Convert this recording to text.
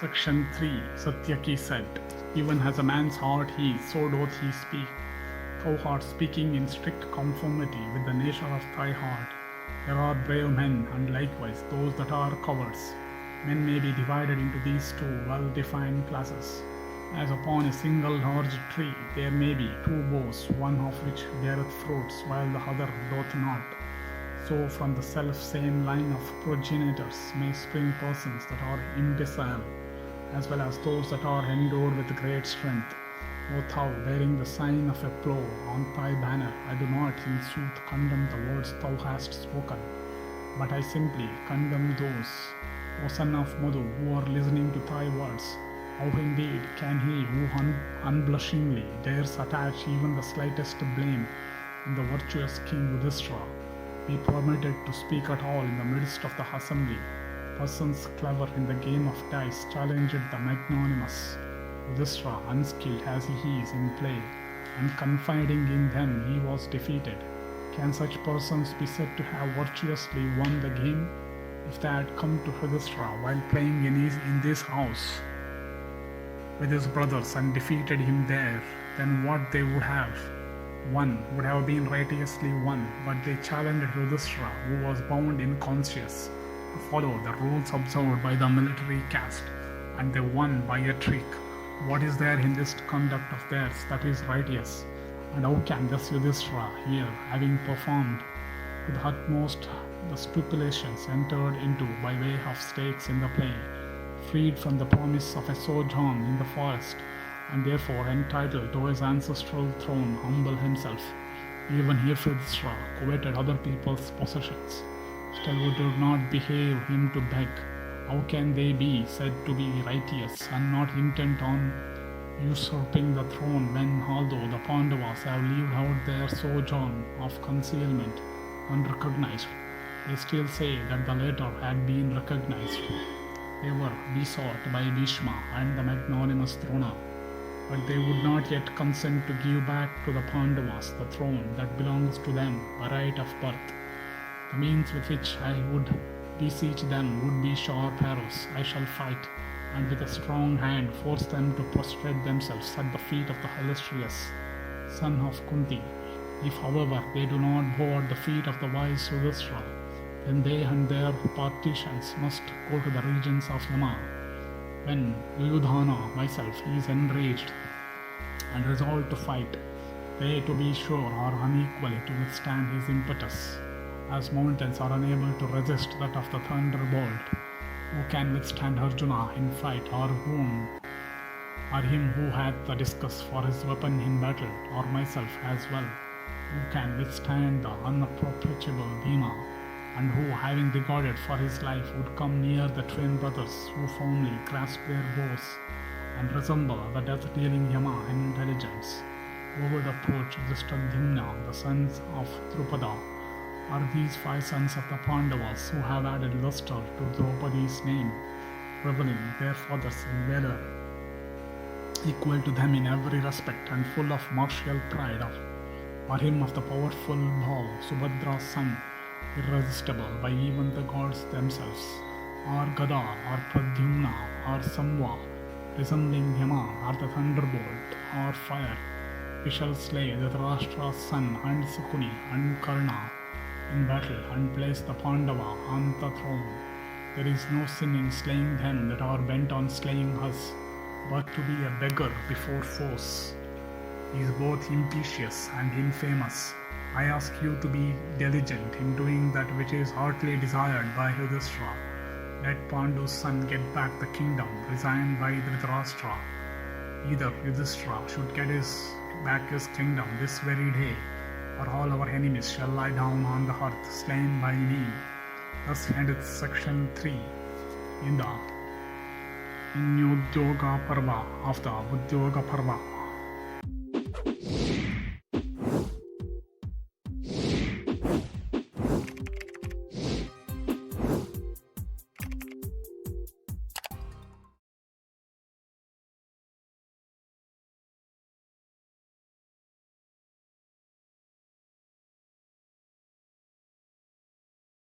Section 3. Satyaki said, "Even as a man's heart he, so doth he speak. Thou art speaking in strict conformity with the nature of thy heart. There are brave men, and likewise those that are cowards. Men may be divided into these two well-defined classes. As upon a single large tree there may be two boughs, one of which beareth fruits, while the other doth not. So from the self-same line of progenitors may spring persons that are imbecile, as well as those that are endowed with great strength. O thou, bearing the sign of a plough on thy banner, I do not in sooth condemn the words thou hast spoken, but I simply condemn those, O son of Madhu, who are listening to thy words. How indeed can he who unblushingly dares attach even the slightest blame in the virtuous king Yudhishthira be permitted to speak at all in the midst of the assembly? Persons clever in the game of dice challenged the magnanimous Yudhishthira, unskilled as he is in play, and confiding in them he was defeated. Can such persons be said to have virtuously won the game? If they had come to Yudhishthira while playing in this house with his brothers and defeated him there, then what they would have won would have been righteously won, but they challenged Yudhishthira, who was bound in conscience to follow the rules observed by the military caste, and they won by a trick. What is there in this conduct of theirs that is righteous? And how can this Yudhishthira here, having performed with utmost the stipulations entered into by way of stakes in the play, freed from the promise of a sojourn in the forest, and therefore entitled to his ancestral throne, humble himself, even if Yudhishthira coveted other people's possessions, still who did not behave him to beg? How can they be said to be righteous and not intent on usurping the throne when, although the Pandavas have lived out their sojourn of concealment unrecognized, they still say that the latter had been recognized? They were besought by Bhishma and the magnanimous Drona, but they would not yet consent to give back to the Pandavas the throne that belongs to them by right of birth. The means with which I would beseech them would be sharp arrows. I shall fight, and with a strong hand force them to prostrate themselves at the feet of the illustrious son of Kunti. If, however, they do not bow at the feet of the wise Yudhishthira, then they and their partitions must go to the regions of Yama. When Yudhana myself is enraged and resolved to fight, they, to be sure, are unequal to withstand his impetus, as mountains are unable to resist that of the thunderbolt. Who can withstand Arjuna in fight, or him who hath the discus for his weapon in battle, or myself as well? Who can withstand the unapproachable Bhima, and who, having regarded for his life, would come near the twin brothers who firmly grasp their bows and resemble the death-dealing Yama in intelligence? Who would approach Drishtadyumna, the sons of Drupada? Are these 5 sons of the Pandavas who have added luster to Draupadi's name, reveling their fathers in valor, equal to them in every respect and full of martial pride, or him of the powerful bow, Subhadra's son, irresistible by even the gods themselves, or Gada, or Pradyumna, or Samva, resembling Yama, or the thunderbolt, or fire? We shall slay Dhritarashtra's son and Sakuni and Karna in battle and place the Pandava on the throne. There is no sin in slaying them that are bent on slaying us, but to be a beggar before foes is both impious and infamous. I ask you to be diligent in doing that which is heartily desired by Yudhishthira. Let Pandu's son get back the kingdom resigned by Dhritarashtra. Either Yudhishthira should get back his kingdom this very day, or all our enemies shall lie down on the earth, slain by me." Thus endeth section 3 in the Sainyodyoga Parva of the Udyoga Parva.